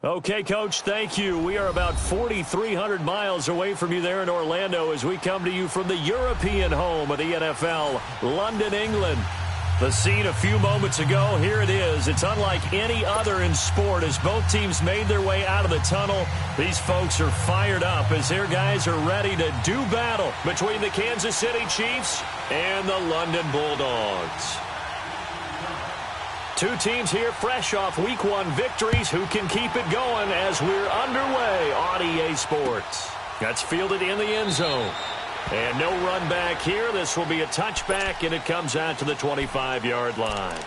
Okay, Coach, thank you. We are about 4,300 miles away from you there in Orlando as we come to you from the European home of the NFL, London, England. The scene a few moments ago, here it is. It's unlike any other in sport as both teams made their way out of the tunnel. These folks are fired up as their guys are ready to do battle between the Kansas City Chiefs and the London Bulldogs. Two teams here fresh off Week 1 victories who can keep it going as we're underway on EA Sports. That's fielded in the end zone. And no run back here. This will be a touchback, and it comes out to the 25-yard line.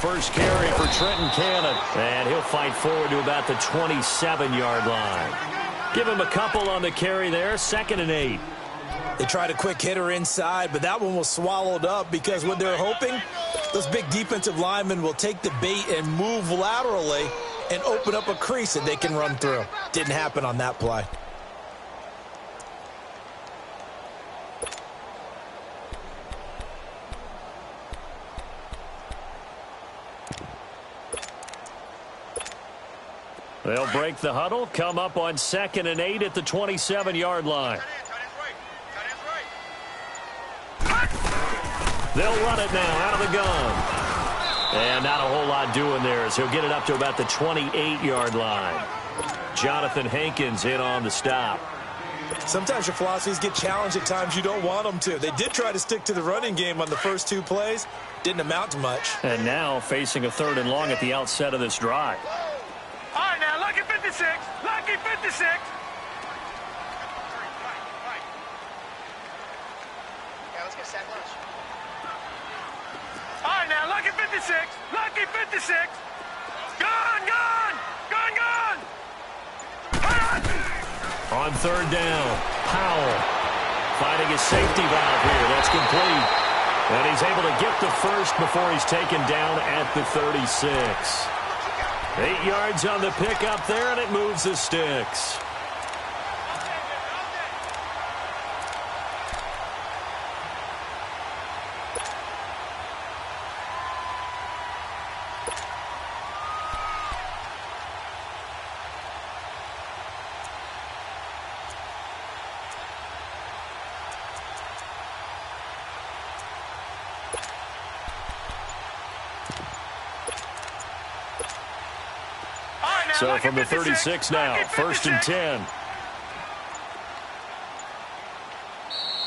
First carry for Trenton Cannon, and he'll fight forward to about the 27-yard line. Give him a couple on the carry there, 2nd and 8. They tried a quick hitter inside, but that one was swallowed up because what they're hoping, those big defensive linemen will take the bait and move laterally and open up a crease that they can run through. Didn't happen on that play. They'll break the huddle, come up on 2nd and 8 at the 27-yard line. They'll run it now out of the gun. And not a whole lot doing there as he'll get it up to about the 28-yard line. Jonathan Hankins in on the stop. Sometimes your philosophies get challenged at times you don't want them to. They did try to stick to the running game on the first 2 plays. Didn't amount to much. And now facing a 3rd and long at the outset of this drive. All right, now, lucky 56. Lucky 56. Yeah, let's get sack lunch. All right, now, lucky 56. Lucky 56. Gone, gone. Gone, gone. On 3rd down, Powell finding his safety valve here. That's complete. And he's able to get the first before he's taken down at the 36. 8 yards on the pickup there, and it moves the sticks. So from the 36 now, 1st and 10.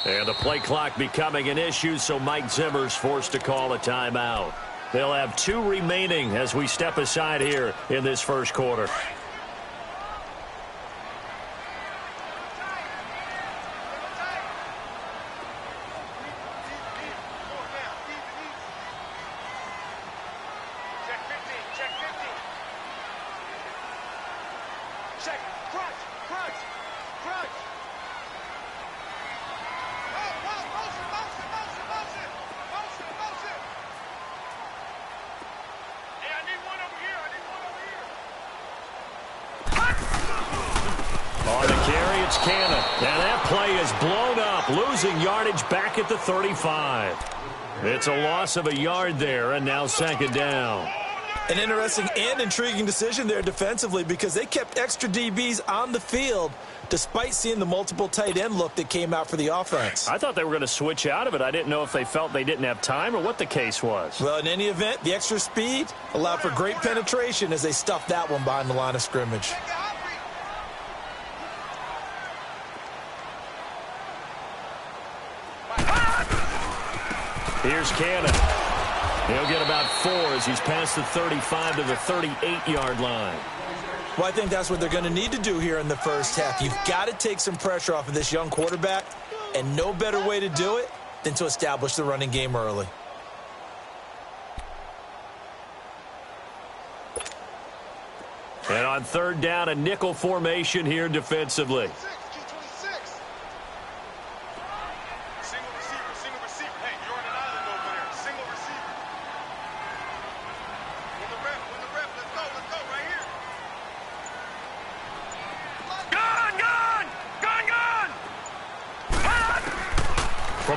And the play clock becoming an issue, so Mike Zimmer's forced to call a timeout. They'll have 2 remaining as we step aside here in this first quarter. Cannon. And that play is blown up, losing yardage back at the 35. It's a loss of a yard there, and now 2nd down. An interesting and intriguing decision there defensively because they kept extra DBs on the field despite seeing the multiple tight end look that came out for the offense. I thought they were going to switch out of it. I didn't know if they felt they didn't have time or what the case was. Well, in any event, the extra speed allowed for great penetration as they stuffed that one behind the line of scrimmage. Here's Cannon. He'll get about 4 as he's past the 35 to the 38-yard line. Well, I think that's what they're going to need to do here in the first half. You've got to take some pressure off of this young quarterback, and no better way to do it than to establish the running game early. And on 3rd down, a nickel formation here defensively.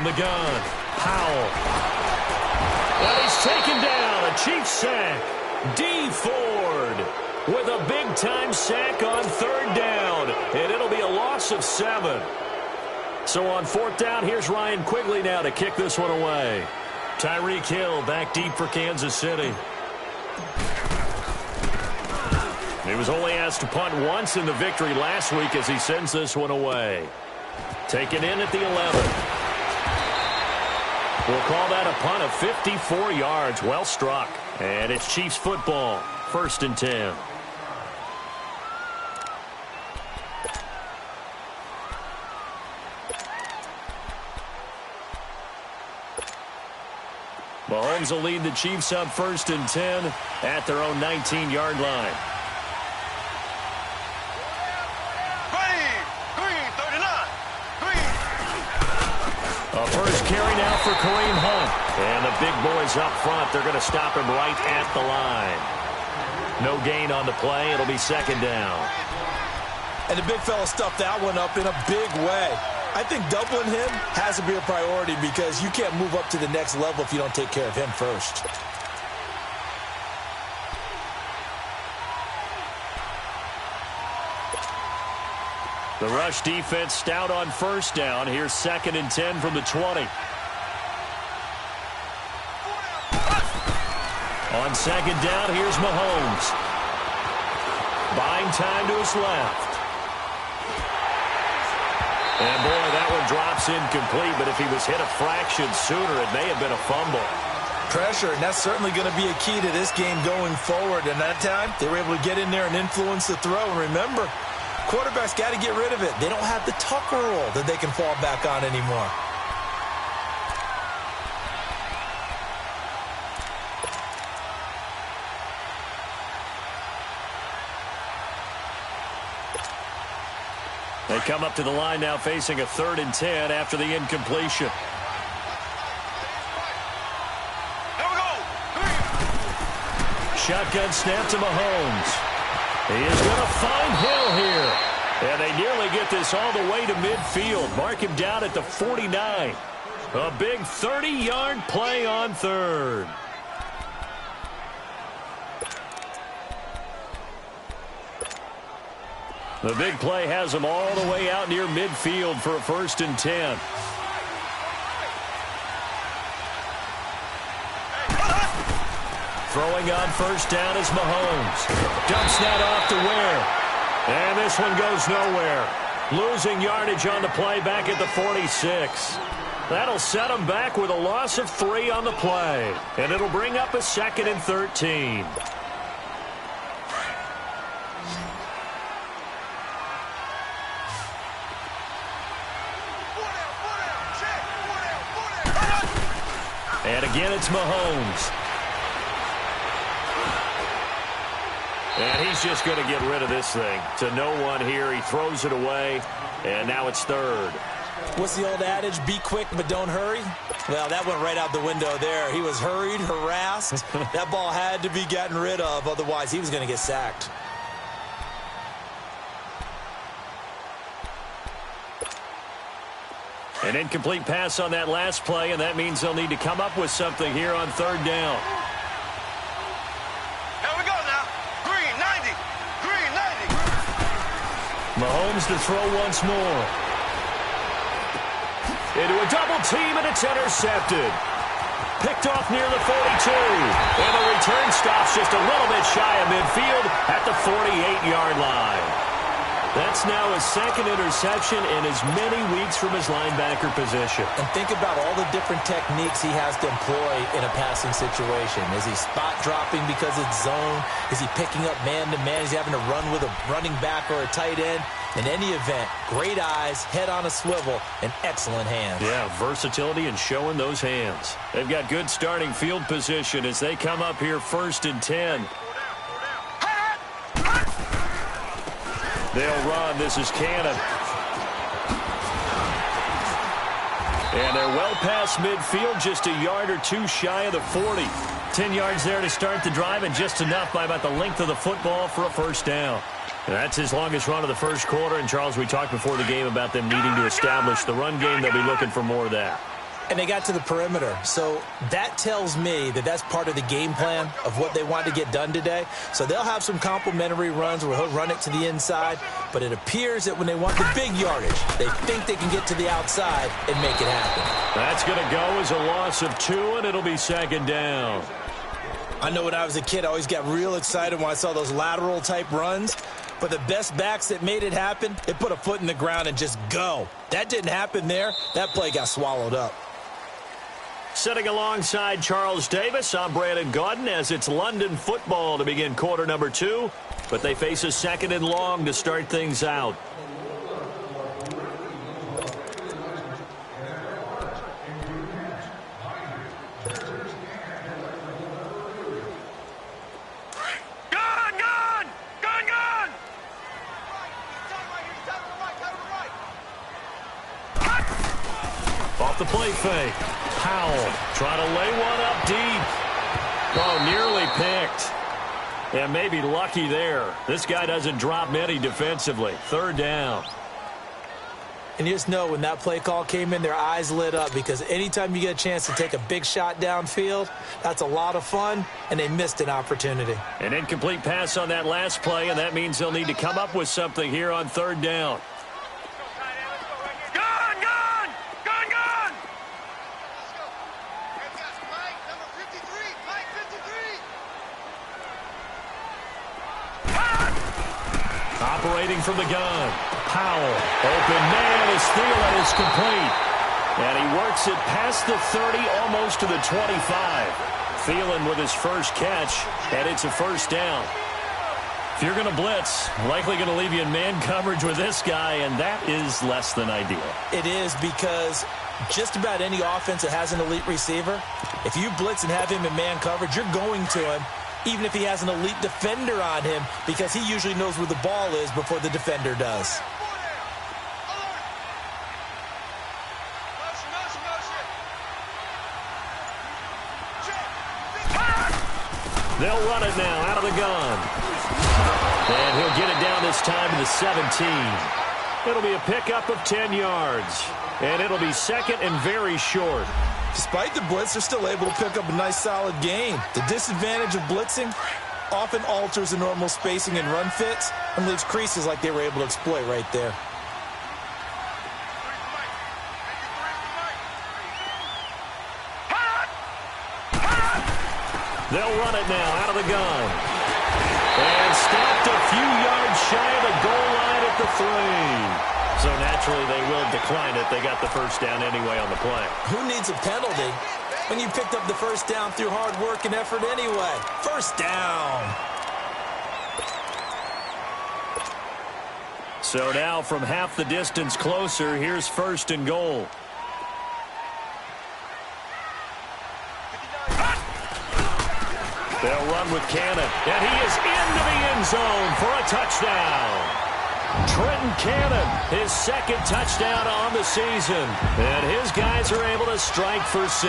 From the gun, Powell. And he's taken down. A Chiefs sack. Dee Ford with a big-time sack on third down. And it'll be a loss of 7. So on fourth down, here's Ryan Quigley now to kick this one away. Tyreek Hill back deep for Kansas City. He was only asked to punt once in the victory last week as he sends this one away. Taken in at the 11. We'll call that a punt of 54 yards. Well struck. And it's Chiefs football. 1st and 10. Mahomes will lead the Chiefs up 1st and 10 at their own 19-yard line. A first carry now for Kareem Hunt. And the big boys up front, they're going to stop him right at the line. No gain on the play. It'll be 2nd down. And the big fella stuffed that one up in a big way. I think doubling him has to be a priority because you can't move up to the next level if you don't take care of him first. The rush defense stout on 1st down. Here's 2nd and 10 from the 20. On 2nd down, here's Mahomes. Buying time to his left. And boy, that one drops incomplete, but if he was hit a fraction sooner, it may have been a fumble. Pressure, and that's certainly going to be a key to this game going forward. And that time, they were able to get in there and influence the throw. And remember, quarterbacks got to get rid of it. They don't have the Tucker rule that they can fall back on anymore. They come up to the line now facing a 3rd and 10 after the incompletion. Here we go. Shotgun snap to Mahomes. He is going to find Hill here. And they nearly get this all the way to midfield. Mark him down at the 49. A big 30-yard play on 3rd. The big play has them all the way out near midfield for a 1st and 10. Throwing on 1st down is Mahomes. Dumps that off to Ware. And this one goes nowhere. Losing yardage on the play back at the 46. That'll set them back with a loss of 3 on the play. And it'll bring up a 2nd and 13. And again, it's Mahomes. And he's just going to get rid of this thing. To no one here. He throws it away. And now it's 3rd. What's the old adage? Be quick, but don't hurry. Well, that went right out the window there. He was hurried, harassed. That ball had to be gotten rid of. Otherwise, he was going to get sacked. An incomplete pass on that last play, and that means they'll need to come up with something here on 3rd down. Here we go now. Green, 90. Green, 90. Mahomes to throw once more. Into a double team, and it's intercepted. Picked off near the 42. And the return stops just a little bit shy of midfield at the 48-yard line. That's now his 2nd interception in as many weeks from his linebacker position. And think about all the different techniques he has to employ in a passing situation. Is he spot dropping because it's zone? Is he picking up man-to-man? Is he having to run with a running back or a tight end? In any event, great eyes, head on a swivel, and excellent hands. Yeah, versatility and showing those hands. They've got good starting field position as they come up here 1st and 10. They'll run. This is Cannon. And they're well past midfield, just a yard or 2 shy of the 40. 10 yards there to start the drive, and just enough by about the length of the football for a 1st down. And that's his longest run of the 1st quarter. And, Charles, we talked before the game about them needing to establish the run game. They'll be looking for more of that. And they got to the perimeter. So that tells me that that's part of the game plan of what they want to get done today. So they'll have some complementary runs where he'll run it to the inside. But it appears that when they want the big yardage, they think they can get to the outside and make it happen. That's going to go as a loss of 2, and it'll be second down. I know when I was a kid, I always got real excited when I saw those lateral-type runs. But the best backs that made it happen, they put a foot in the ground and just go. That didn't happen there. That play got swallowed up. Sitting alongside Charles Davis, I'm Brandon Gaudin as it's London football to begin quarter number 2. But they face a second and long to start things out. Off the play fake. Powell trying to lay one up deep. Oh, nearly picked. And maybe lucky there. This guy doesn't drop many defensively. Third down. And you just know when that play call came in, their eyes lit up because anytime you get a chance to take a big shot downfield, that's a lot of fun, and they missed an opportunity. An incomplete pass on that last play, and that means they'll need to come up with something here on third down. Operating from the gun. Powell. Open man as Thielen is complete. And he works it past the 30, almost to the 25. Thielen with his first catch, and it's a first down. If you're going to blitz, likely going to leave you in man coverage with this guy, and that is less than ideal. It is because just about any offense that has an elite receiver, if you blitz and have him in man coverage, you're going to him, even if he has an elite defender on him, because he usually knows where the ball is before the defender does. They'll run it now out of the gun. And he'll get it down this time to the 17. It'll be a pickup of 10 yards. And it'll be second and very short. Despite the blitz, they're still able to pick up a nice, solid gain. The disadvantage of blitzing often alters the normal spacing and run fits and leaves creases like they were able to exploit right there. They'll run it now out of the gun. And stopped a few yards shy of the goal line at the 3. So naturally they will decline it. They got the first down anyway on the play. Who needs a penalty when you picked up the first down through hard work and effort anyway? First down. So now from half the distance closer, here's first and goal. They'll run with Cannon, and he is into the end zone for a touchdown. Trenton Cannon, his second touchdown on the season, and his guys are able to strike for 6.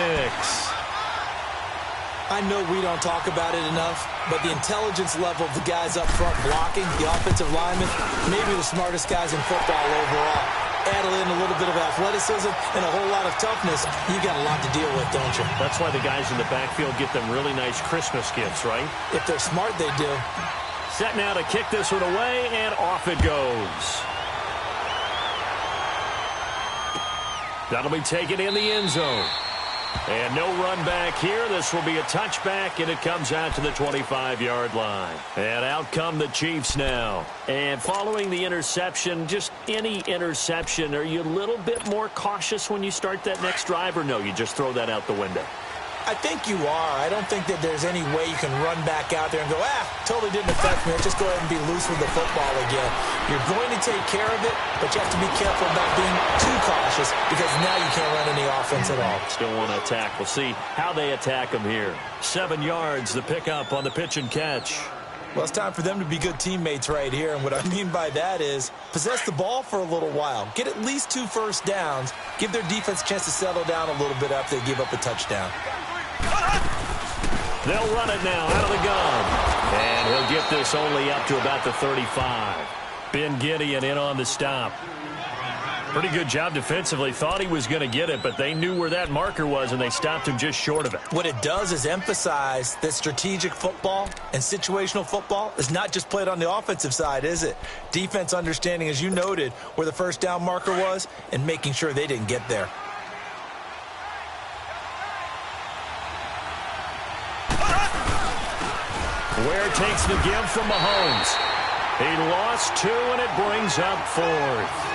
I know we don't talk about it enough, but the intelligence level of the guys up front blocking, the offensive linemen, maybe the smartest guys in football overall. Add in a little bit of athleticism and a whole lot of toughness, you got a lot to deal with, don't you? That's why the guys in the backfield get them really nice Christmas gifts, right? If they're smart, they do. Set now to kick this one away, and off it goes. That'll be taken in the end zone. And no run back here. This will be a touchback, and it comes out to the 25-yard line. And out come the Chiefs now. And following the interception, just any interception, are you a little bit more cautious when you start that next drive, or no, you just throw that out the window? I think you are. I don't think that there's any way you can run back out there and go, totally didn't affect me. Let's just go ahead and be loose with the football again. You're going to take care of it, but you have to be careful about being too cautious because now you can't run any offense at all. Still want to attack. We'll see how they attack them here. 7 yards, the pickup on the pitch and catch. Well, it's time for them to be good teammates right here, and what I mean by that is possess the ball for a little while. Get at least 2 first downs. Give their defense a chance to settle down a little bit after they give up a touchdown. They'll run it now out of the gun. And he'll get this only up to about the 35. Ben Gideon in on the stop. Pretty good job defensively. Thought he was going to get it, but they knew where that marker was, and they stopped him just short of it. What it does is emphasize that strategic football and situational football is not just played on the offensive side, is it? Defense understanding, as you noted, where the first down marker was and making sure they didn't get there. Ware takes the give from Mahomes. He lost 2, and it brings up 4th.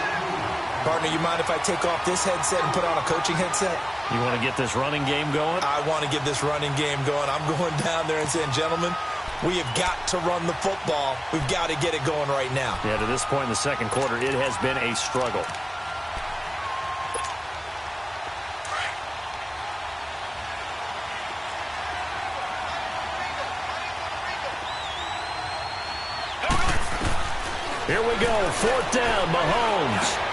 Partner, you mind if I take off this headset and put on a coaching headset? You want to get this running game going? I want to get this running game going. I'm going down there and saying, gentlemen, we have got to run the football. We've got to get it going right now. Yeah, to this point in the second quarter, it has been a struggle. Here we go, 4th down, Mahomes.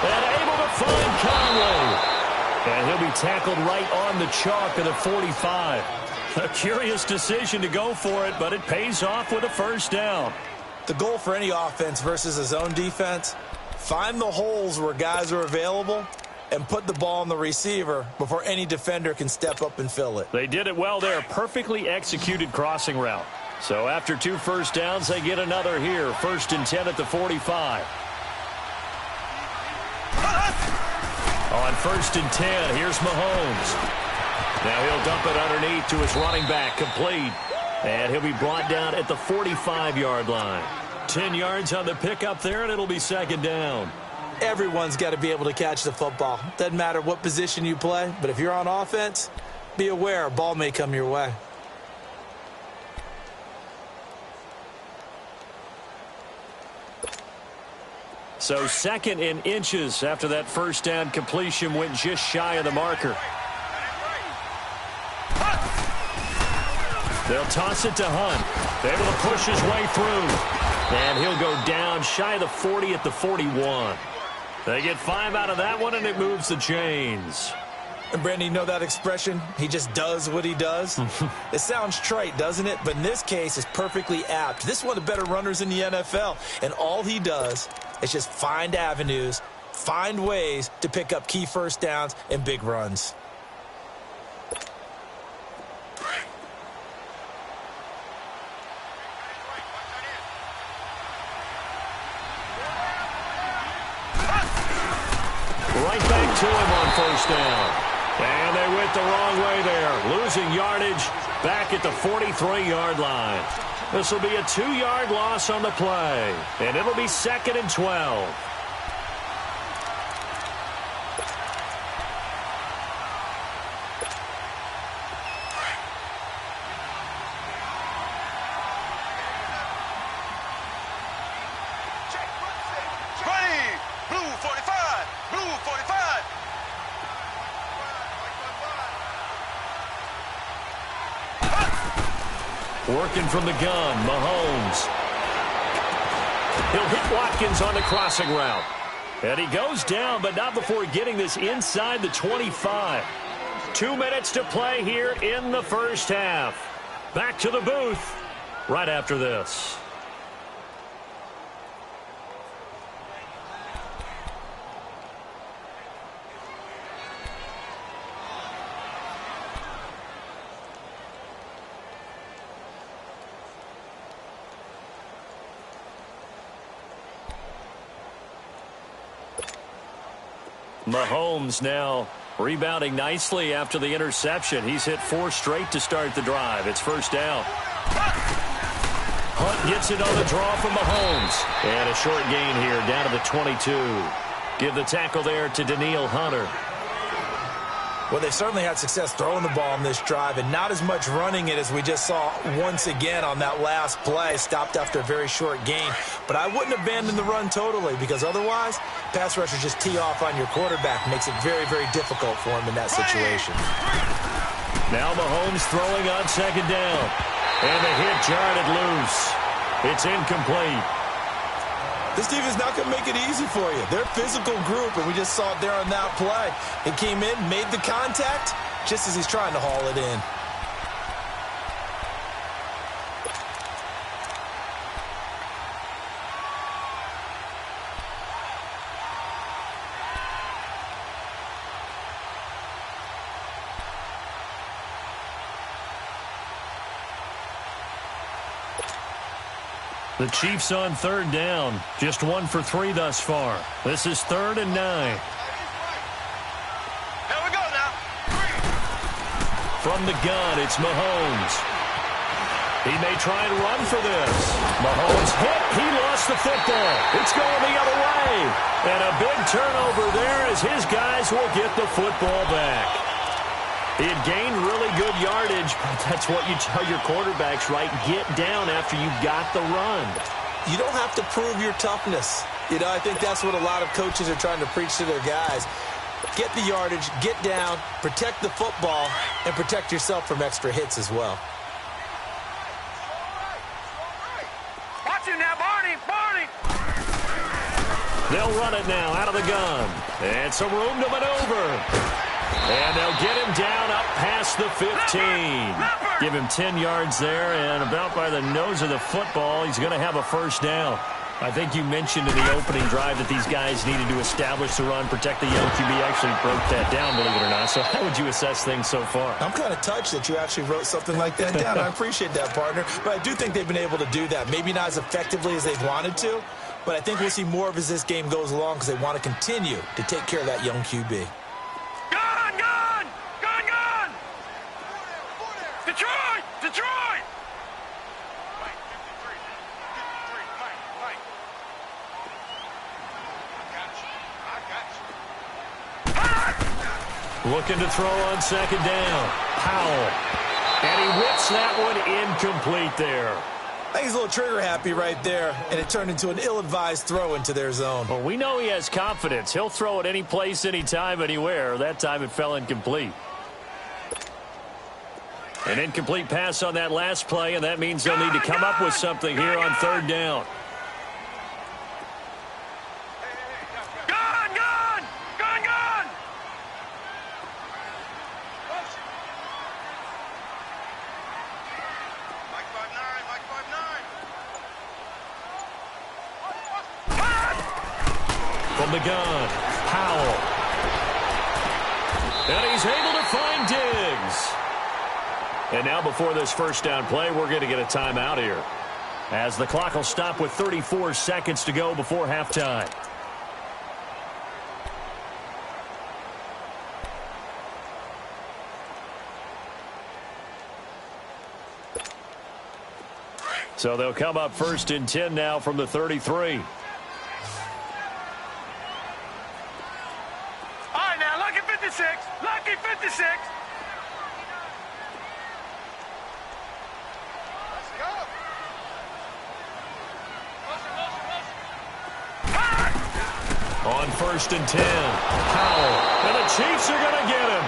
And able to find Conley. And he'll be tackled right on the chalk of the 45. A curious decision to go for it, but it pays off with a first down. The goal for any offense versus a zone defense, find the holes where guys are available and put the ball on the receiver before any defender can step up and fill it. They did it well there. Perfectly executed crossing route. So after 2 first downs, they get another here. 1st and 10 at the 45. On 1st and 10, here's Mahomes. Now he'll dump it underneath to his running back, complete. And he'll be brought down at the 45-yard line. 10 yards on the pickup there, and it'll be 2nd down. Everyone's got to be able to catch the football. Doesn't matter what position you play, but if you're on offense, be aware a ball may come your way. So 2nd in inches after that first down completion went just shy of the marker. They'll toss it to Hunt. Able to push his way through. And he'll go down shy of the 40 at the 41. They get 5 out of that one, and it moves the chains. And Brandon, you know that expression? He just does what he does? It sounds trite, doesn't it? But in this case, it's perfectly apt. This is one of the better runners in the NFL. And all he does is just find avenues, find ways to pick up key first downs and big runs. Right back to him on first down. And they went the wrong way there. Losing yardage back at the 43-yard line. This will be a 2-yard loss on the play. And it'll be 2nd and 12. Working from the gun, Mahomes. He'll hit Watkins on the crossing route. And he goes down, but not before getting this inside the 25. 2 minutes to play here in the first half. Back to the booth right after this. Mahomes now rebounding nicely after the interception. He's hit 4 straight to start the drive. It's first down. Hunt gets it on the draw from Mahomes. And a short gain here down to the 22. Give the tackle there to Danielle Hunter. Well, they certainly had success throwing the ball on this drive and not as much running it as we just saw once again on that last play. Stopped after a very short gain. But I wouldn't abandon the run totally because otherwise, pass rushers just tee off on your quarterback. Makes it very, very difficult for him in that situation. Now Mahomes throwing on 2nd down. And the hit jarred it loose. It's incomplete. This team is not going to make it easy for you. They're a physical group, and we just saw it there on that play. It came in, made the contact, just as he's trying to haul it in. The Chiefs on third down. Just 1 for 3 thus far. This is 3rd and 9. Here we go now. From the gun, it's Mahomes. He may try and run for this. Mahomes hit. He lost the football. It's going the other way. And a big turnover there as his guys will get the football back. He had gained really good yardage, but that's what you tell your quarterbacks, right? Get down after you got the run. You don't have to prove your toughness. I think that's what a lot of coaches are trying to preach to their guys. Get the yardage, get down, protect the football, and protect yourself from extra hits as well. Watch him now, Barney. Barney. They'll run it now out of the gun. And some room to maneuver. And they'll get him down up past the 15. Give him 10 yards there, and about by the nose of the football, he's going to have a first down. I think you mentioned in the opening drive that these guys needed to establish the run, protect the young QB. Actually broke that down, believe it or not. So how would you assess things so far? I'm kind of touched that you actually wrote something like that down. I appreciate that, partner. But I do think they've been able to do that. Maybe not as effectively as they've wanted to, but I think we'll see more of as this game goes along because they want to continue to take care of that young QB. Gun, gun! Gun, gun! Detroit! Detroit! Mike, 53. 53. Mike. I got you. Looking to throw on second down. Powell. And he whips that one incomplete there. I think he's a little trigger happy right there, and it turned into an ill-advised throw into their zone. Well, we know he has confidence. He'll throw it any place, anytime, anywhere. That time it fell incomplete. An incomplete pass on that last play, and that means they'll need to come up with something here on third down. Gun, gun! Gun, gun! Mike 5'9", Mike 5'9". From the gun, Powell. And he's able to find Diggs. And now before this first down play, we're going to get a timeout here, as the clock will stop with 34 seconds to go before halftime. So they'll come up 1st and 10 now from the 33. All right, now, lucky 56. Lucky 56. Let's go. On 1st and 10, Powell. And the Chiefs are going to get him.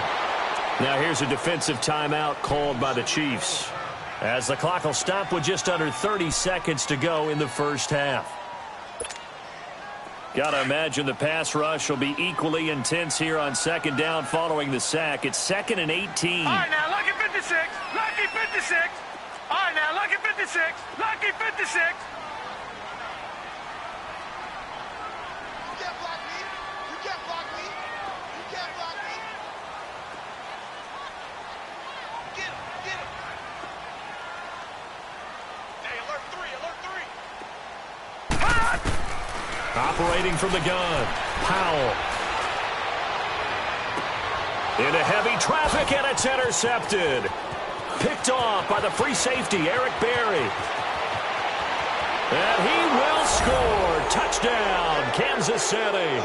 Now here's a defensive timeout called by the Chiefs, as the clock will stop with just under 30 seconds to go in the first half. Got to imagine the pass rush will be equally intense here on second down following the sack. It's 2nd and 18. All right, now, lucky 56. Lucky 56. All right, now, lucky 56. Lucky 56. You can't block me. You can't block me. You can't block me. Get him. Get him. Hey, alert 3. Alert 3. Operating from the gun, Powell. Into heavy traffic, and it's intercepted. Picked off by the free safety, Eric Berry. And he will score. Touchdown, Kansas City.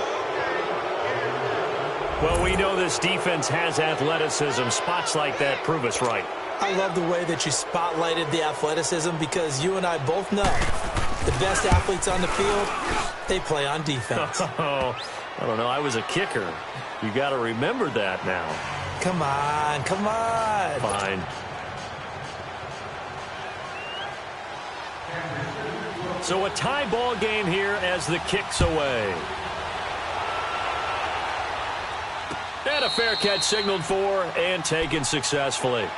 Well, we know this defense has athleticism. Spots like that prove us right. I love the way that you spotlighted the athleticism, because you and I both know the best athletes on the field, they play on defense. Oh, I don't know. I was a kicker. You got to remember that now. Come on, come on. Fine. So a tie ball game here as the kick's away. And a fair catch signaled for and taken successfully.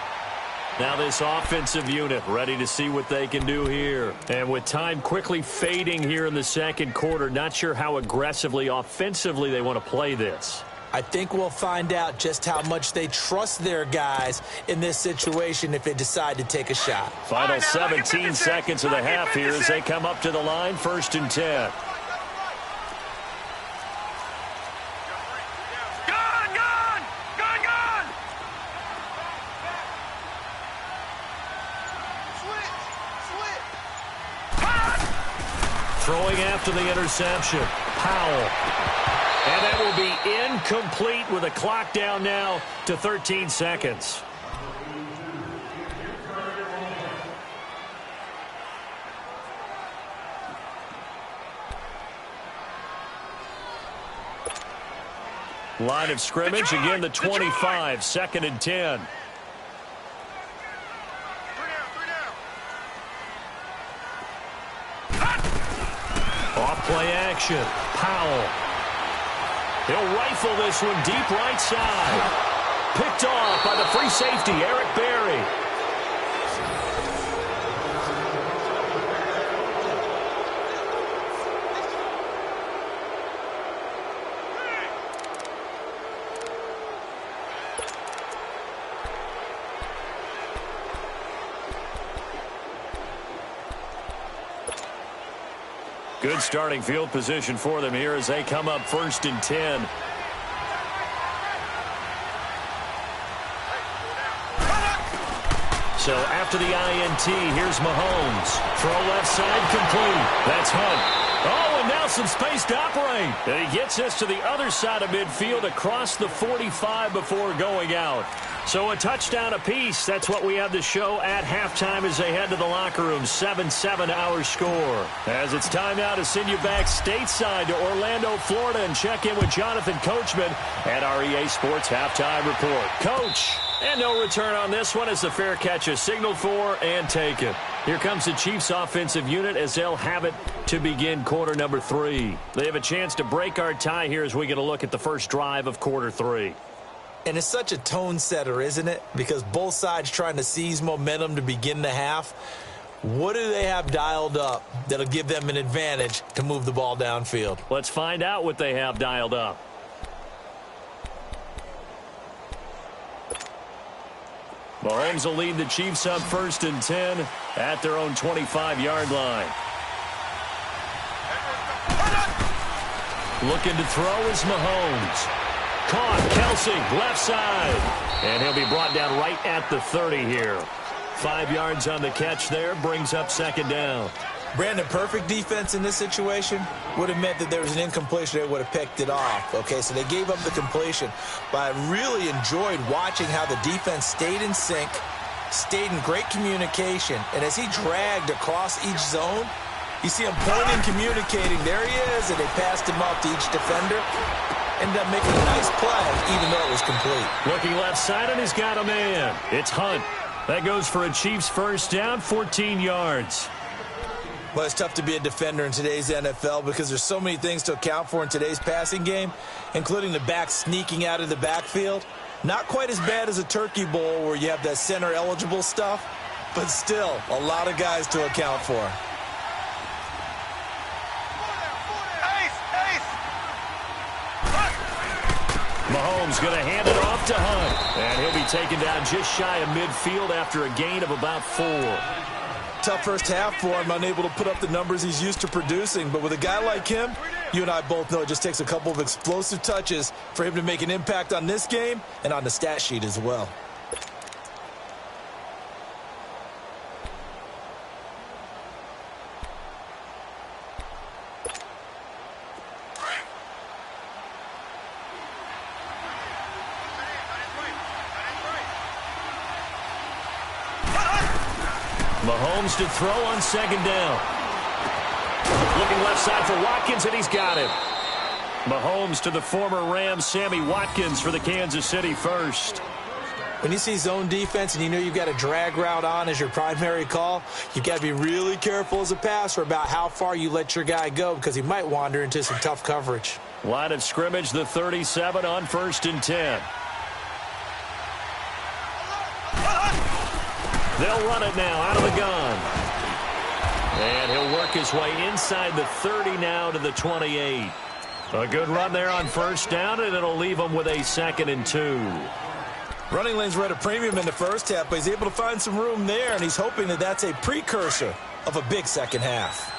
Now this offensive unit ready to see what they can do here. And with time quickly fading here in the second quarter, not sure how aggressively, offensively they want to play this. I think we'll find out just how much they trust their guys in this situation if they decide to take a shot. Final 17 seconds of the half here as they come up to the line, 1st and 10. Throwing after the interception, Powell. And that will be incomplete with a clock down now to 13 seconds. Line of scrimmage, again the 25, 2nd and 10. Off-play action, Powell. He'll rifle this one deep right side. Picked off by the free safety, Eric Berry. Good starting field position for them here as they come up 1st and 10. So after the INT, here's Mahomes. Throw left side complete. That's Hunt. Oh, and now some space to operate. And he gets this to the other side of midfield across the 45 before going out. So a touchdown apiece. That's what we have to show at halftime as they head to the locker room. 7-7 our score. As it's time now to send you back stateside to Orlando, Florida, and check in with Jonathan Coachman at our EA Sports Halftime Report. Coach, and no return on this one as the fair catch is signaled for and taken. Here comes the Chiefs offensive unit as they'll have it to begin quarter number 3. They have a chance to break our tie here as we get a look at the first drive of quarter 3. And it's such a tone setter, isn't it? Because both sides trying to seize momentum to begin the half. What do they have dialed up that'll give them an advantage to move the ball downfield? Let's find out what they have dialed up. Mahomes will lead the Chiefs up 1st and 10 at their own 25-yard line. Looking to throw is Mahomes. Caught, Kelsey, left side. And he'll be brought down right at the 30 here. 5 yards on the catch there, brings up 2nd down. Brandon, perfect defense in this situation would have meant that there was an incompletion. They would have picked it off. Okay, so they gave up the completion. But I really enjoyed watching how the defense stayed in sync, stayed in great communication. And as he dragged across each zone, you see him pointing, communicating. There he is, and they passed him off to each defender. Ended up making a nice play, even though it was complete. Looking left side, and he's got a man. It's Hunt. That goes for a Chiefs first down, 14 yards. Well, it's tough to be a defender in today's NFL because there's so many things to account for in today's passing game, including the back sneaking out of the backfield. Not quite as bad as a Turkey Bowl where you have that center-eligible stuff, but still a lot of guys to account for. Mahomes going to hand it off to Hunt. And he'll be taken down just shy of midfield after a gain of about 4. Tough first half for him, unable to put up the numbers he's used to producing. But with a guy like him, you and I both know it just takes a couple of explosive touches for him to make an impact on this game and on the stat sheet as well. Mahomes to throw on 2nd down. Looking left side for Watkins, and he's got it. Mahomes to the former Rams, Sammy Watkins, for the Kansas City first. When you see zone defense and you know you've got a drag route on as your primary call, you've got to be really careful as a passer about how far you let your guy go because he might wander into some tough coverage. Line of scrimmage, the 37 on 1st and 10. They'll run it now out of the gun. And he'll work his way inside the 30 now to the 28. A good run there on first down, and it'll leave them with a 2nd and 2. Running lanes were at a premium in the first half, but he's able to find some room there, and he's hoping that that's a precursor of a big second half.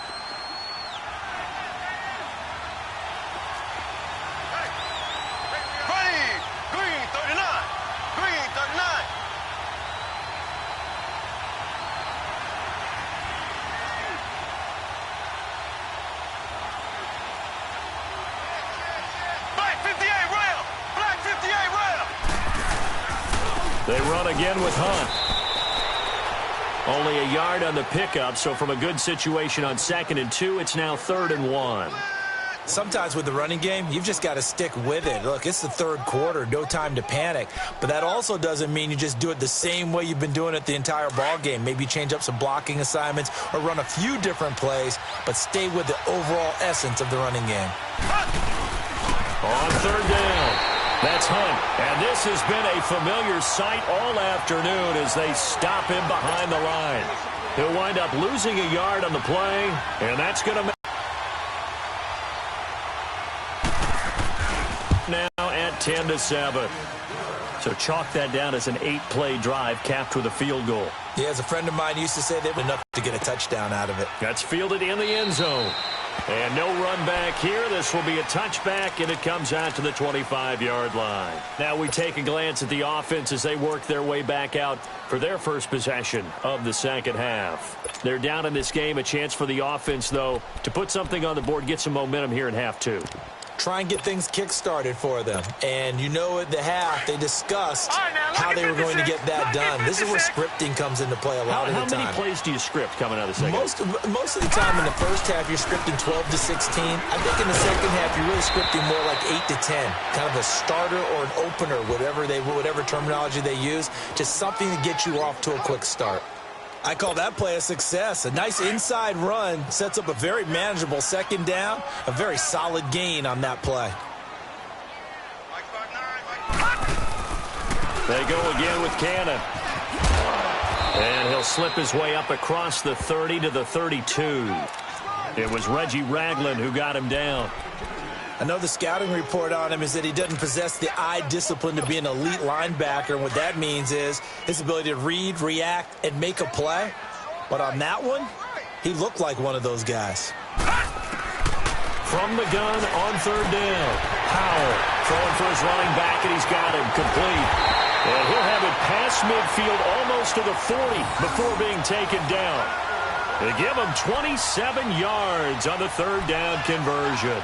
Green 39. Green 39. Black 58 rail. Black 58 rail. They run again with Hunt. Only a yard on the pickup, so from a good situation on 2nd and 2, it's now 3rd and 1. Sometimes with the running game, you've just got to stick with it. Look, it's the third quarter, no time to panic. But that also doesn't mean you just do it the same way you've been doing it the entire ball game. Maybe change up some blocking assignments or run a few different plays, but stay with the overall essence of the running game. On 3rd down, that's Hunt. And this has been a familiar sight all afternoon as they stop him behind the line. He'll wind up losing a yard on the play, and that's going to make now at 10-7. So chalk that down as an 8-play drive capped with a field goal. Yeah, as a friend of mine used to say, they were enough to get a touchdown out of it. That's fielded in the end zone. And no run back here. This will be a touchback, and it comes out to the 25-yard line. Now we take a glance at the offense as they work their way back out for their first possession of the second half. They're down in this game. A chance for the offense, though, to put something on the board, get some momentum here in half 2. Try and get things kick-started for them. And you know at the half, they discussed how they were going to get that done. This is where scripting comes into play a lot of the time. How many plays do you script coming out of the second? Most of the time in the first half, you're scripting 12 to 16. I think in the second half, you're really scripting more like 8 to 10. Kind of a starter or an opener, whatever terminology they use. Just something to get you off to a quick start. I call that play a success. A nice inside run sets up a very manageable second down. A very solid gain on that play. They go again with Cannon. And he'll slip his way up across the 30 to the 32. It was Reggie Ragland who got him down. I know the scouting report on him is that he doesn't possess the eye discipline to be an elite linebacker. And what that means is his ability to read, react, and make a play. But on that one, he looked like one of those guys. From the gun on 3rd down. Powell throwing for his running back, and he's got him complete. And he'll have it past midfield almost to the 40 before being taken down. They give him 27 yards on the 3rd down conversion.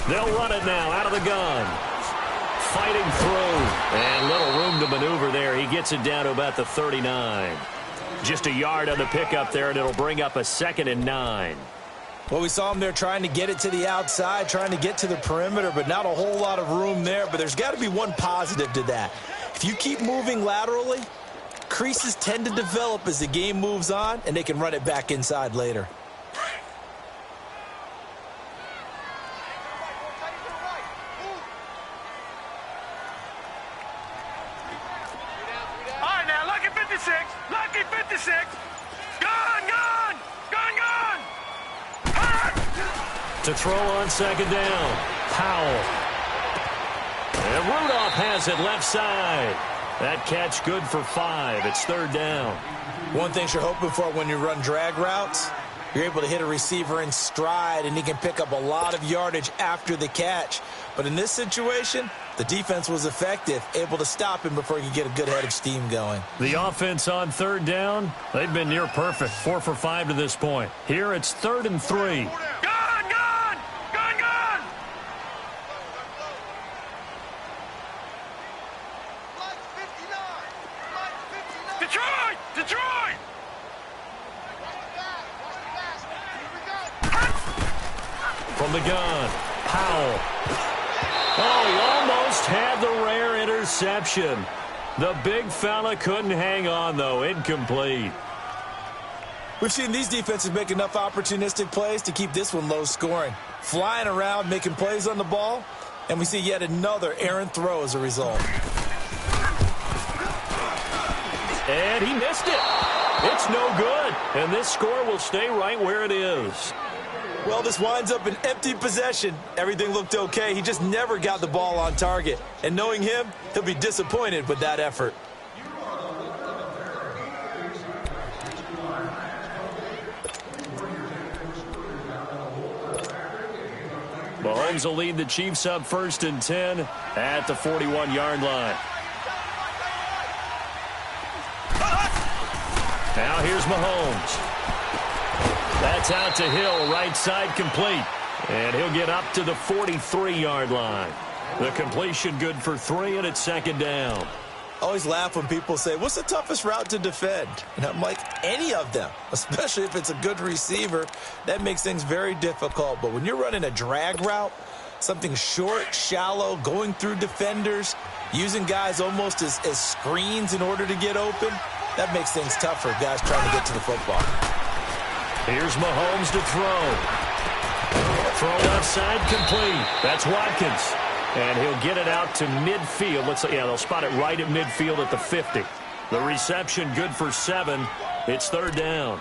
They'll run it now out of the gun. Fighting through. And little room to maneuver there. He gets it down to about the 39. Just a yard on the pickup there, and it'll bring up a 2nd and 9. Well, we saw him there trying to get it to the outside, trying to get to the perimeter, but not a whole lot of room there. But there's got to be one positive to that. If you keep moving laterally, creases tend to develop as the game moves on, and they can run it back inside later. Lucky 56. Gone. To throw on 2nd down. Powell. And Rudolph has it left side. That catch good for 5. It's 3rd down. One thing you're hoping for when you run drag routes, you're able to hit a receiver in stride, and he can pick up a lot of yardage after the catch. But in this situation, the defense was effective, able to stop him before he could get a good head of steam going. The offense on 3rd down, they've been near perfect. 4 for 5 to this point. Here it's 3rd and 3. Gone. Detroit. From the gun, Powell. Oh, he almost had the rare interception. The big fella couldn't hang on, though. Incomplete. We've seen these defenses make enough opportunistic plays to keep this one low scoring. Flying around, making plays on the ball, and we see yet another errant throw as a result. And he missed it. It's no good. And this score will stay right where it is. Well, this winds up an empty possession. Everything looked okay. He just never got the ball on target. And knowing him, he'll be disappointed with that effort. Mahomes will lead the Chiefs up 1st and 10 at the 41-yard line. Now here's Mahomes. That's out to Hill, right side complete. And he'll get up to the 43-yard line. The completion good for 3, and it's 2nd down. I always laugh when people say, what's the toughest route to defend? And I'm like, any of them, especially if it's a good receiver. That makes things very difficult. But when you're running a drag route, something short, shallow, going through defenders, using guys almost as screens in order to get open, that makes things tough for guys trying to get to the football. Here's Mahomes to throw. Throw left side complete. That's Watkins. And he'll get it out to midfield. They'll spot it right at midfield at the 50. The reception good for 7. It's 3rd down.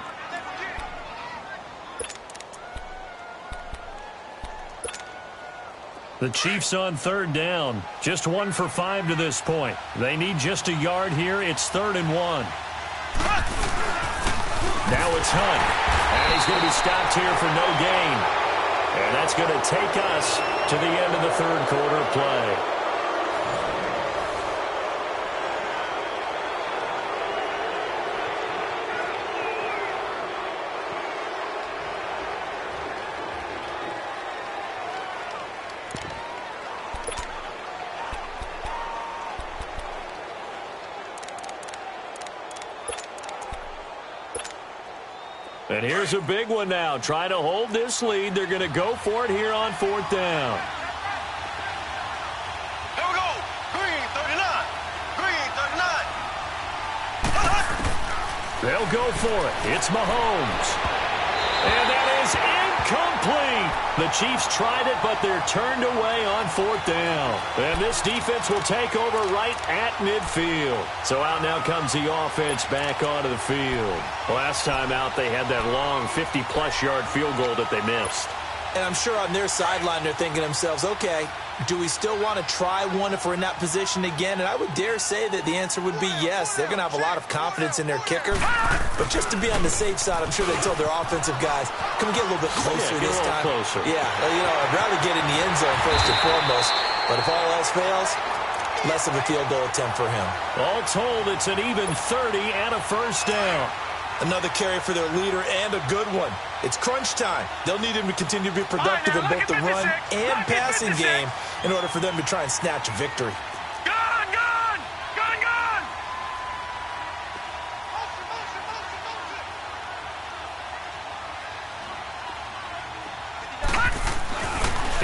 The Chiefs on 3rd down. Just 1 for 5 to this point. They need just a yard here. It's 3rd and 1. Now it's Hunt. And he's going to be stopped here for no gain. And that's going to take us to the end of the 3rd quarter of play. And here's a big one now. Trying to hold this lead. They're going to go for it here on 4th down. Here we go. Green, 39. Green, 39. They'll go for it. It's Mahomes. And that is incomplete. The Chiefs tried it, but they're turned away on 4th down. And this defense will take over right at midfield. So out now comes the offense back onto the field. Last time out, they had that long 50-plus yard field goal that they missed. And I'm sure on their sideline, they're thinking to themselves, okay, do we still want to try one if we're in that position again? And I would dare say that the answer would be yes. They're going to have a lot of confidence in their kicker. But just to be on the safe side, I'm sure they told their offensive guys, can we get a little bit closer this time? Closer. Yeah, I'd rather get in the end zone first and foremost. But if all else fails, less of a field goal attempt for him. All told, it's an even 30 and a 1st down. Another carry for their leader and a good one. It's crunch time. They'll need him to continue to be productive in both the run and passing game in order for them to try and snatch a victory. Gone, gone, gone, gone.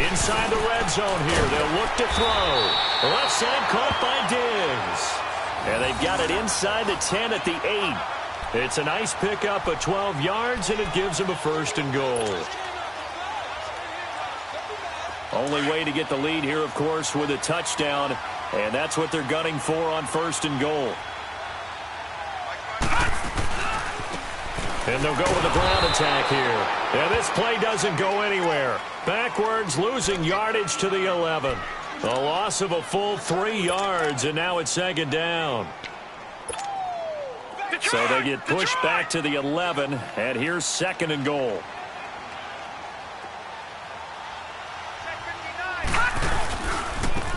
Inside the red zone here. They'll look to throw. Left side caught by Diggs. And they've got it inside the 10 at the 8. It's a nice pickup of 12 yards, and it gives them a 1st and goal. Only way to get the lead here, of course, with a touchdown, and that's what they're gunning for on 1st and goal. And they'll go with a ground attack here. And this play doesn't go anywhere. Backwards, losing yardage to the 11. A loss of a full 3 yards, and now it's 2nd down. So they get pushed back to the 11, and here's 2nd and goal.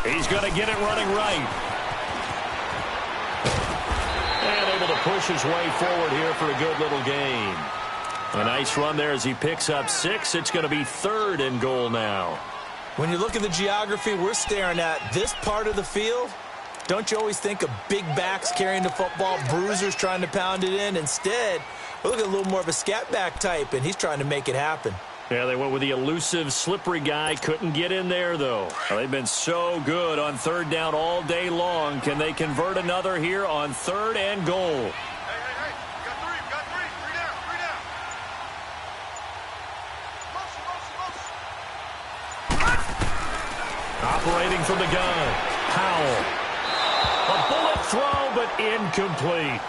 He's going to get it running right. And able to push his way forward here for a good little gain. A nice run there as he picks up 6. It's going to be 3rd and goal now. When you look at the geography we're staring at, this part of the field, don't you always think of big backs carrying the football, bruisers trying to pound it in? Instead, we look at a little more of a scat back type, and he's trying to make it happen. Yeah, they went with the elusive, slippery guy. Couldn't get in there, though. Well, they've been so good on third down all day long. Can they convert another here on third and goal? Hey. Got three. Three down. Motion. Operating from the gun. Powell. A bullet throw, but incomplete.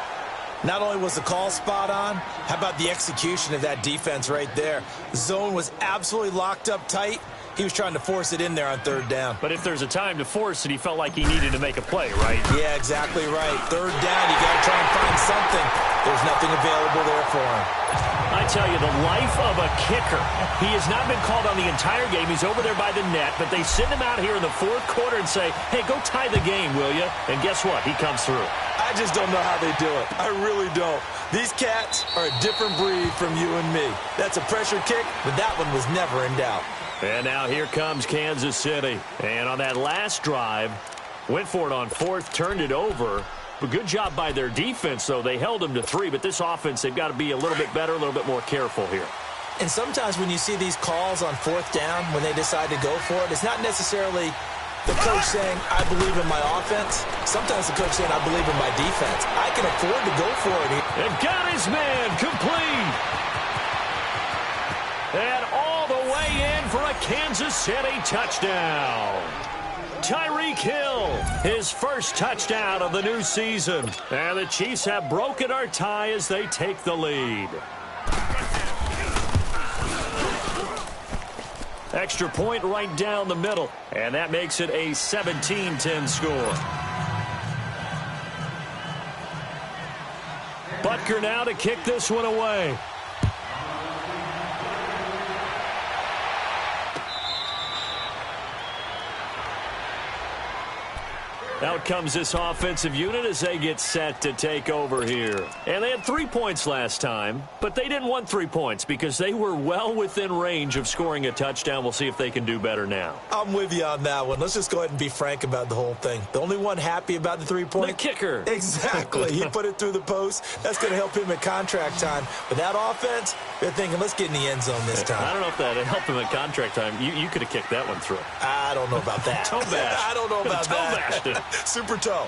Not only was the call spot on, how about the execution of that defense right there? The zone was absolutely locked up tight. He was trying to force it in there on third down. But if there's a time to force it, he felt like he needed to make a play, right? Yeah, exactly right. Third down, you got to try and find something. There's nothing available there for him. I tell you, the life of a kicker. He has not been called on the entire game. He's over there by the net, but they send him out here in the fourth quarter and say, hey, go tie the game, will you? And guess what? He comes through. I just don't know how they do it. I really don't. These cats are a different breed from you and me. That's a pressure kick, but that one was never in doubt. And now here comes Kansas City. And on that last drive, went for it on fourth, turned it over. But good job by their defense, though. They held them to 3, but this offense, they've got to be a little bit better, a little bit more careful here. And sometimes when you see these calls on fourth down, when they decide to go for it, it's not necessarily the coach saying, I believe in my offense. Sometimes the coach saying, I believe in my defense. I can afford to go for it here. And got his man complete. And all the way in for a Kansas City touchdown. Tyreek Hill, his first touchdown of the new season. And the Chiefs have broken our tie as they take the lead. Extra point right down the middle. And that makes it a 17-10 score. Butker now to kick this one away. Out comes this offensive unit as they get set to take over here. And they had 3 points last time, but they didn't want 3 points because they were well within range of scoring a touchdown. We'll see if they can do better now. I'm with you on that one. Let's just go ahead and be frank about the whole thing. The only one happy about the 3-point? The kicker. Exactly. He put it through the post. That's going to help him at contract time. But that offense, they're thinking, let's get in the end zone this time. I don't know if that helped him at contract time. You could have kicked that one through. I don't know about that. Toe bash. I don't know about toe that. Bashed it. Super toe.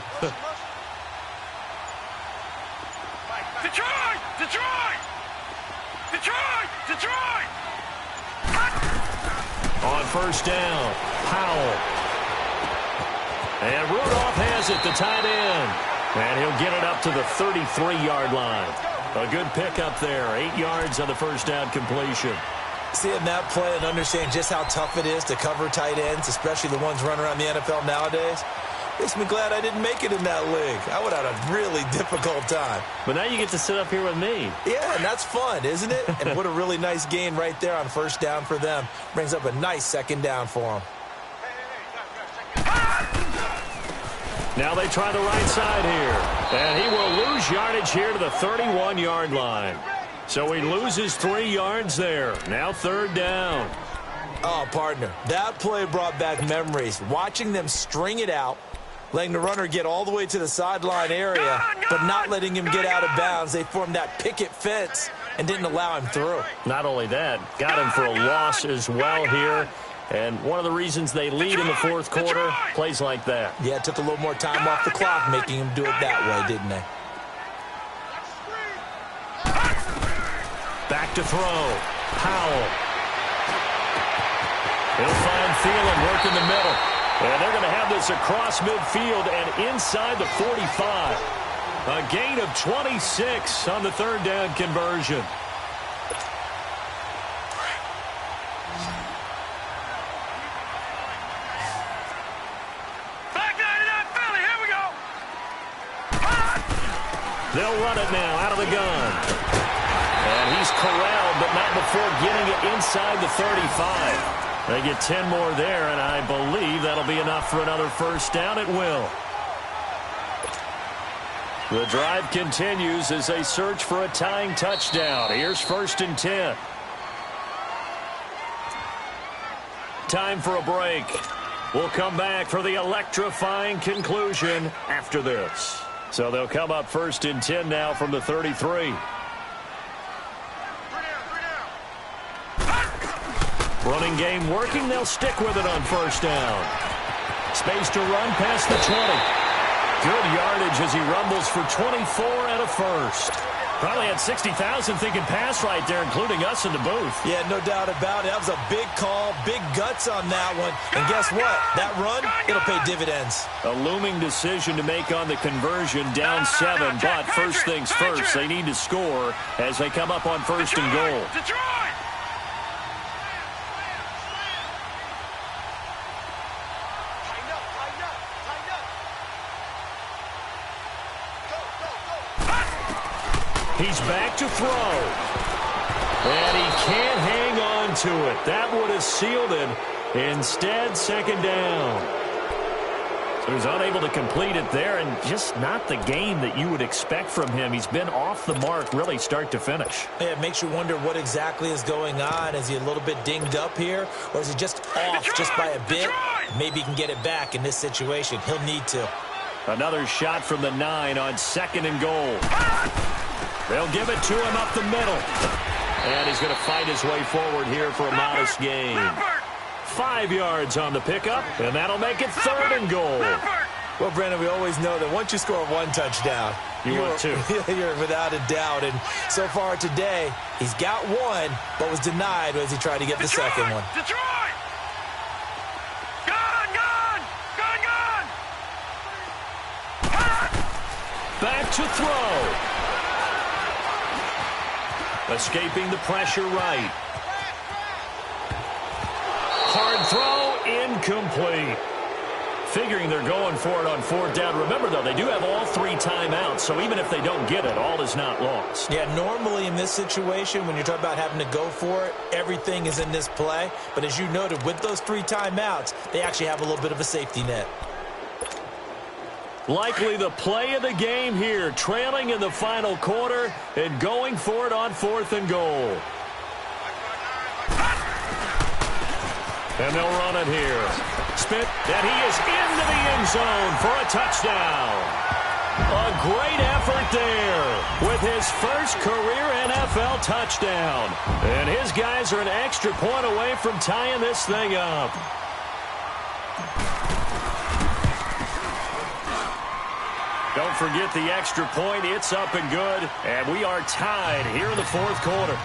Detroit! On first down, Powell. And Rudolph has it, the tight end. And he'll get it up to the 33-yard line. A good pickup there, 8 yards on the first down completion. Seeing that play and understanding just how tough it is to cover tight ends, especially the ones running around the NFL nowadays, makes me glad I didn't make it in that league. I would have had a really difficult time. But now you get to sit up here with me. Yeah, and that's fun, isn't it? And what a really nice gain right there on first down for them. Brings up a nice second down for them. Now they try the right side here. And he will lose yardage here to the 31-yard line. So he loses 3 yards there. Now third down. Oh, partner, that play brought back memories. Watching them string it out, letting the runner get all the way to the sideline area, but not letting him get out of bounds. They formed that picket fence and didn't allow him through. Not only that, got him for a loss as well here. And one of the reasons they lead in the fourth quarter, plays like that. Yeah, it took a little more time off the clock, making him do it that way, didn't they? Back to throw. Powell. He'll find Thielen working the middle. And they're going to have this across midfield and inside the 45. A gain of 26 on the third down conversion. They'll run it now out of the gun. And he's corralled, but not before getting it inside the 35. They get 10 more there, and I believe that'll be enough for another first down. It will. The drive continues as they search for a tying touchdown. Here's 1st and 10. Time for a break. We'll come back for the electrifying conclusion after this. So they'll come up 1st and 10 now from the 33. Running game working. They'll stick with it on first down. Space to run past the 20. Good yardage as he rumbles for 24 and a first. Probably had 60,000 thinking pass right there, including us in the booth. Yeah, no doubt about it. That was a big call, big guts on that one. And guess what? That run, it'll pay dividends. A looming decision to make on the conversion, down 7. But first things first, they need to score as they come up on first and goal. Detroit! He's back to throw. And he can't hang on to it. That would have sealed it. Instead, second down. So he's unable to complete it there, and just not the game that you would expect from him. He's been off the mark really start to finish. Yeah, it makes you wonder what exactly is going on. Is he a little bit dinged up here, or is he just off just by a bit? Maybe he can get it back in this situation. He'll need to. Another shot from the 9 on second and goal. They'll give it to him up the middle. And he's going to fight his way forward here for a modest gain. 5 yards on the pickup, and that'll make it third and goal. Well, Brandon, we always know that once you score one touchdown, you're without a doubt. And so far today, he's got one, but was denied as he tried to get the second one. Detroit! Gone, gone! Gone, gone! Back to throw. Escaping the pressure right. Hard throw, incomplete. Figuring they're going for it on fourth down. Remember, though, they do have all 3 timeouts, so even if they don't get it, all is not lost. Yeah, normally in this situation, when you're talking about having to go for it, everything is in this play. But as you noted, with those 3 timeouts, they actually have a little bit of a safety net. Likely the play of the game here, trailing in the final quarter and going for it on fourth and goal. And they'll run it here. Smith, and he is into the end zone for a touchdown. A great effort there with his first career NFL touchdown. And his guys are an extra point away from tying this thing up. Don't forget the extra point. It's up and good. And we are tied here in the fourth quarter.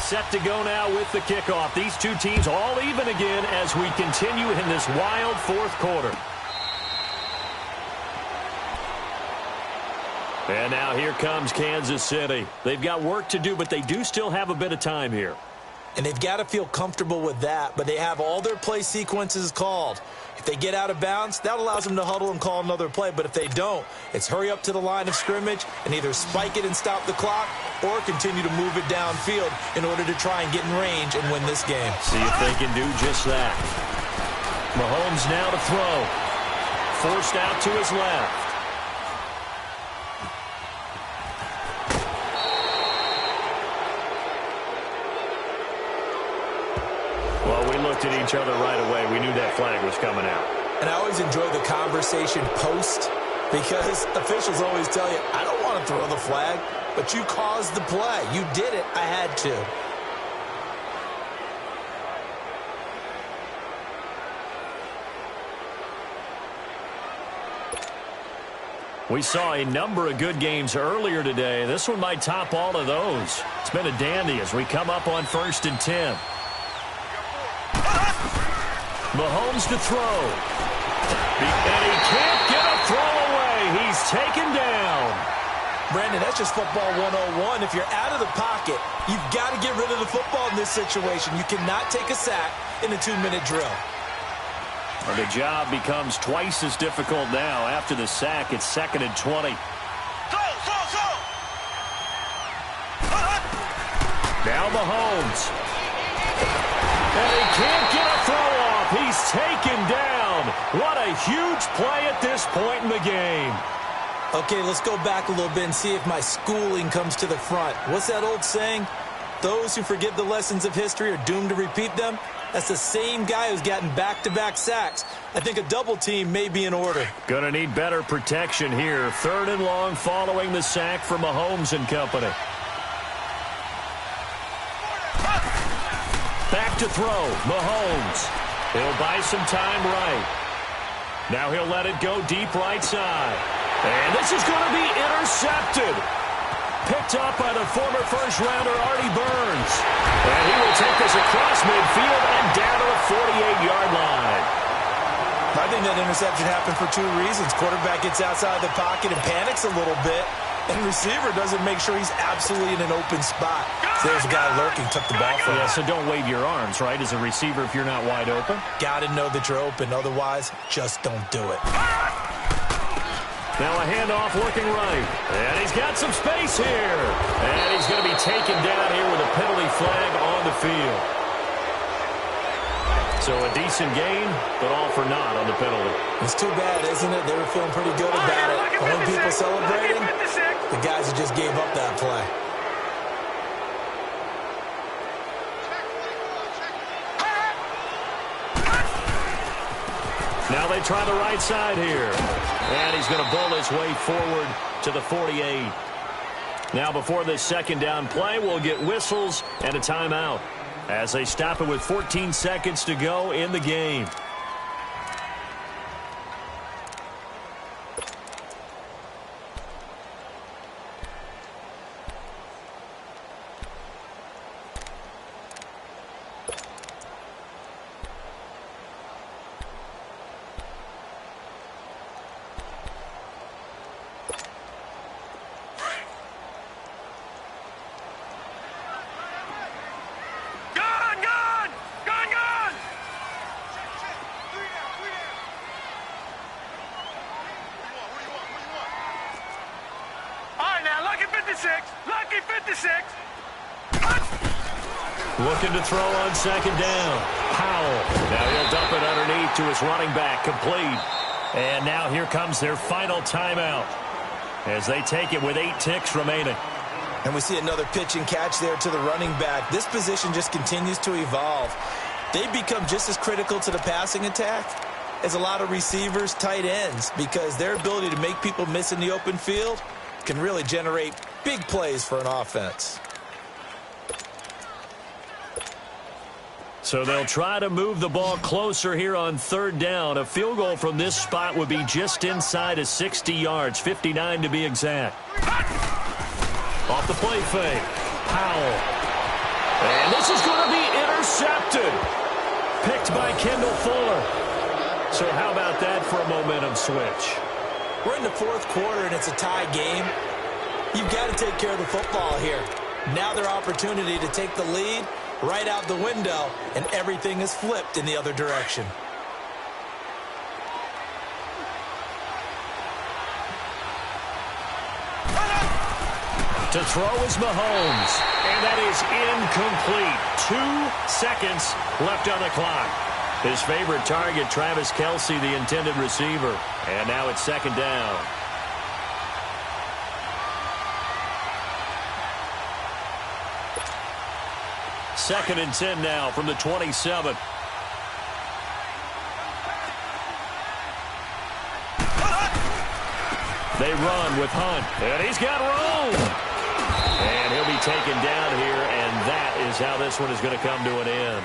Set to go now with the kickoff. These two teams all even again as we continue in this wild fourth quarter. And now here comes Kansas City. They've got work to do, but they do still have a bit of time here. And they've got to feel comfortable with that, but they have all their play sequences called. If they get out of bounds, that allows them to huddle and call another play. But if they don't, it's hurry up to the line of scrimmage and either spike it and stop the clock or continue to move it downfield in order to try and get in range and win this game. See if they can do just that. Mahomes now to throw. Forced out to his left. Well, we looked at each other right away. We knew that flag was coming out. And I always enjoy the conversation post because officials always tell you, I don't want to throw the flag, but you caused the play. You did it. I had to. We saw a number of good games earlier today. This one might top all of those. It's been a dandy as we come up on 1st and 10. Mahomes to throw. And he can't get a throw away. He's taken down. Brandon, that's just football 101. If you're out of the pocket, you've got to get rid of the football in this situation. You cannot take a sack in a 2-minute drill. And the job becomes twice as difficult now. After the sack, it's 2nd and 20. Now Mahomes. And he can't get a throw off. He's taken down. What a huge play at this point in the game. Okay, let's go back a little bit and see if my schooling comes to the front. What's that old saying? Those who forget the lessons of history are doomed to repeat them. That's the same guy who's gotten back-to-back sacks. I think a double team may be in order. Gonna need better protection here. 3rd and long following the sack from Mahomes and company. Back to throw. Mahomes. He'll buy some time right. Now he'll let it go deep right side. And this is going to be intercepted. Picked up by the former first-rounder Artie Burns. And he will take this across midfield and down to the 48-yard line. I think that interception happened for 2 reasons. Quarterback gets outside the pocket and panics a little bit. And receiver doesn't make sure he's absolutely in an open spot. So there's a guy lurking, took the ball from him. Yeah, so don't wave your arms, right, as a receiver if you're not wide open. Got to know that you're open. Otherwise, just don't do it. Now a handoff looking right. And he's got some space here. And he's going to be taken down here with a penalty flag on the field. So a decent gain, but all for naught on the penalty. It's too bad, isn't it? They were feeling pretty good about it. Only people celebrating, the guys who just gave up that play. Now they try the right side here. And he's going to bowl his way forward to the 48. Now before this second down play, we'll get whistles and a timeout as they stop it with 14 seconds to go in the game. Lucky 56. Looking to throw on second down. Powell. Now he'll dump it underneath to his running back. Complete. And now here comes their final timeout as they take it with 8 ticks remaining. And we see another pitch and catch there to the running back. This position just continues to evolve. They become just as critical to the passing attack as a lot of receivers, tight ends, because their ability to make people miss in the open field can really generate big plays for an offense. So they'll try to move the ball closer here on third down. A field goal from this spot would be just inside of 60 yards, 59 to be exact. Off the play fake. Powell. And this is going to be intercepted. Picked by Kendall Fuller. So how about that for a momentum switch? We're in the fourth quarter, and it's a tie game. You've got to take care of the football here. Now their opportunity to take the lead right out the window, and everything is flipped in the other direction. To throw is Mahomes, and that is incomplete. 2 seconds left on the clock. His favorite target, Travis Kelce, the intended receiver. And now it's second down. Second and 10 now from the 27. They run with Hunt, and he's got room. And he'll be taken down here, and that is how this one is going to come to an end.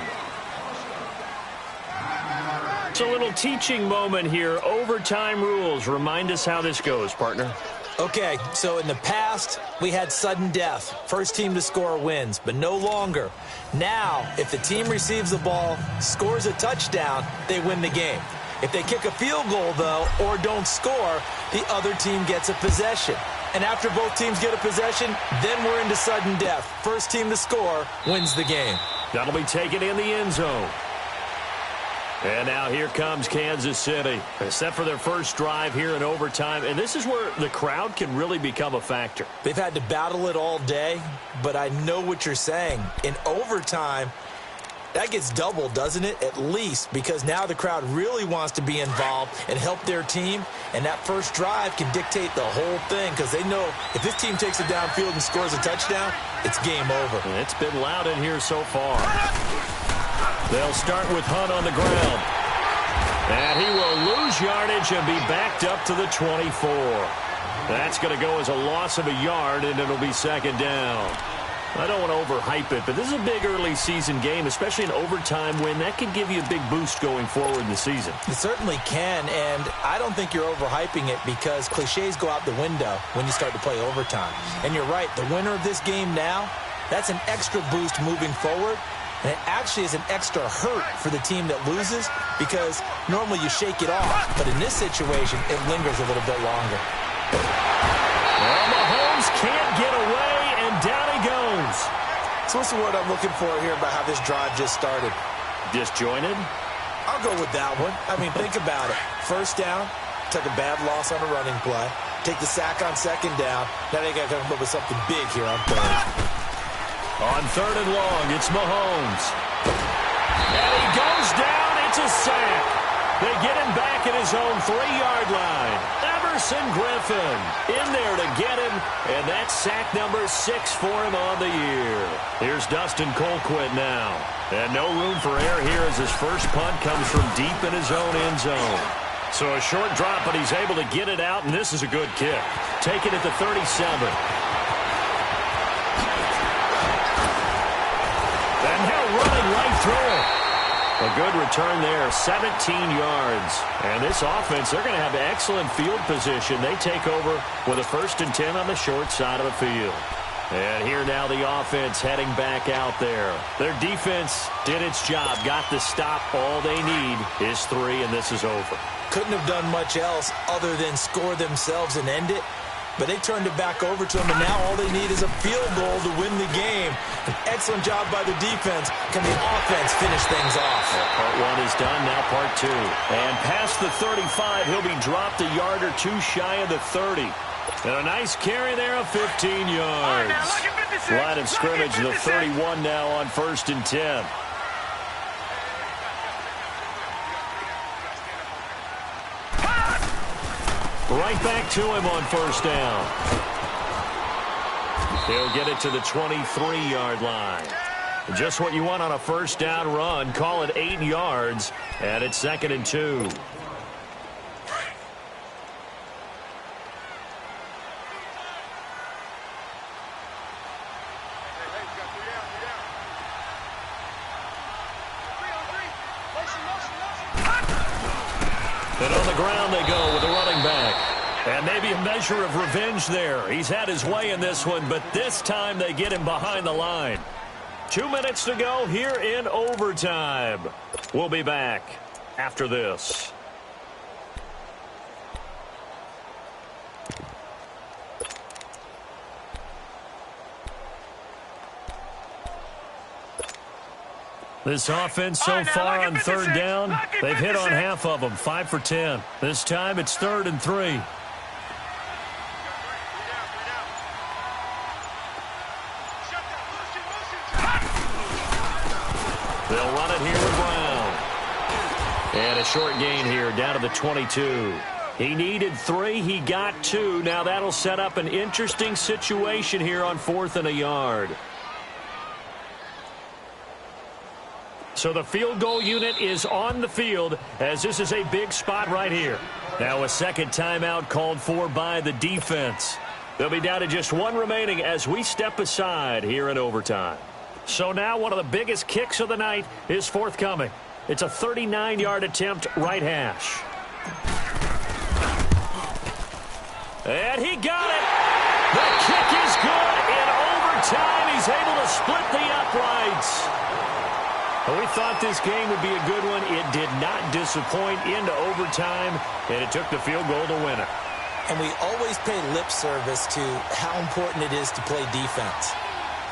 It's a little teaching moment here. Overtime rules. Remind us how this goes, partner. Okay, so in the past, we had sudden death. First team to score wins, but no longer. Now, if the team receives the ball, scores a touchdown, they win the game. If they kick a field goal, though, or don't score, the other team gets a possession. And after both teams get a possession, then we're into sudden death. First team to score wins the game. That'll be taken in the end zone. And now here comes Kansas City. Set for their first drive here in overtime. And this is where the crowd can really become a factor. They've had to battle it all day, but I know what you're saying. In overtime, that gets doubled, doesn't it? At least, because now the crowd really wants to be involved and help their team. And that first drive can dictate the whole thing because they know if this team takes it downfield and scores a touchdown, it's game over. And it's been loud in here so far. They'll start with Hunt on the ground. And he will lose yardage and be backed up to the 24. That's going to go as a loss of a yard, and it'll be second down. I don't want to overhype it, but this is a big early season game, especially an overtime win. That can give you a big boost going forward in the season. It certainly can, and I don't think you're overhyping it because cliches go out the window when you start to play overtime. And you're right, the winner of this game now, that's an extra boost moving forward, and it actually is an extra hurt for the team that loses because normally you shake it off, but in this situation, it lingers a little bit longer. Well, Mahomes can't get away, and down he goes. So what's the word I'm looking for here about how this drive just started? Disjointed? I'll go with that one. I mean, think about it. First down, took a bad loss on a running play. Take the sack on second down. Now they got to come up with something big here on third. On third and long, it's Mahomes. And he goes down. It's a sack. They get him back at his own 3-yard line. Everson Griffin in there to get him, and that's sack number 6 for him on the year. Here's Dustin Colquitt now. And no room for error here as his first punt comes from deep in his own end zone. So a short drop, but he's able to get it out, and this is a good kick. Take it at the 37. And now running right through it. A good return there, 17 yards. And this offense, they're going to have excellent field position. They take over with a 1st and 10 on the short side of the field. And here now the offense heading back out there. Their defense did its job, got the stop. All they need is 3, and this is over. Couldn't have done much else other than score themselves and end it. But they turned it back over to them, and now all they need is a field goal to win the game. An excellent job by the defense. Can the offense finish things off? Part 1 is done, now part 2. And past the 35, he'll be dropped a yard or 2 shy of the 30. And a nice carry there of 15 yards. Line of scrimmage, the 31 now on 1st and 10. Right back to him on 1st down. He'll get it to the 23-yard line. Just what you want on a 1st down run. Call it 8 yards, and it's 2nd and 2. And on the ground they go with the running back. And maybe a measure of revenge there. He's had his way in this one, but this time they get him behind the line. 2 minutes to go here in overtime. We'll be back after this. This offense so far on 3rd down, they've hit on half of them, 5 for 10. This time it's 3rd and 3. They'll run it here with Brown. And a short gain here down to the 22. He needed 3, he got 2. Now that'll set up an interesting situation here on 4th and a yard. So the field goal unit is on the field as this is a big spot right here. Now a second timeout called for by the defense. They'll be down to just 1 remaining as we step aside here in overtime. So now one of the biggest kicks of the night is forthcoming. It's a 39-yard attempt right hash. And he got it. The kick is good. In overtime, he's able to split the uprights. We thought this game would be a good one. It did not disappoint into overtime, and it took the field goal to win it. And we always pay lip service to how important it is to play defense.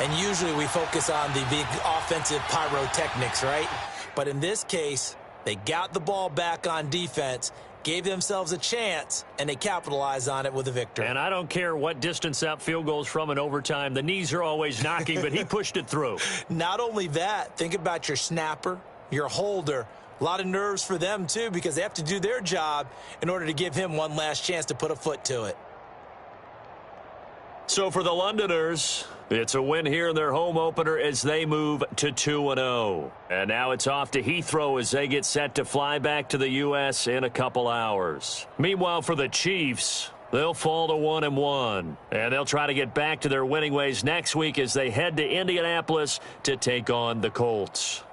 And usually we focus on the big offensive pyrotechnics, right? But in this case, they got the ball back on defense, gave themselves a chance, and they capitalized on it with a victory. And I don't care what distance out field goals from in overtime. The knees are always knocking, but he pushed it through. Not only that, think about your snapper, your holder. A lot of nerves for them, too, because they have to do their job in order to give him one last chance to put a foot to it. So for the Londoners, it's a win here in their home opener as they move to 2-0. And now it's off to Heathrow as they get set to fly back to the U.S. in a couple hours. Meanwhile, for the Chiefs, they'll fall to 1-1. And they'll try to get back to their winning ways next week as they head to Indianapolis to take on the Colts.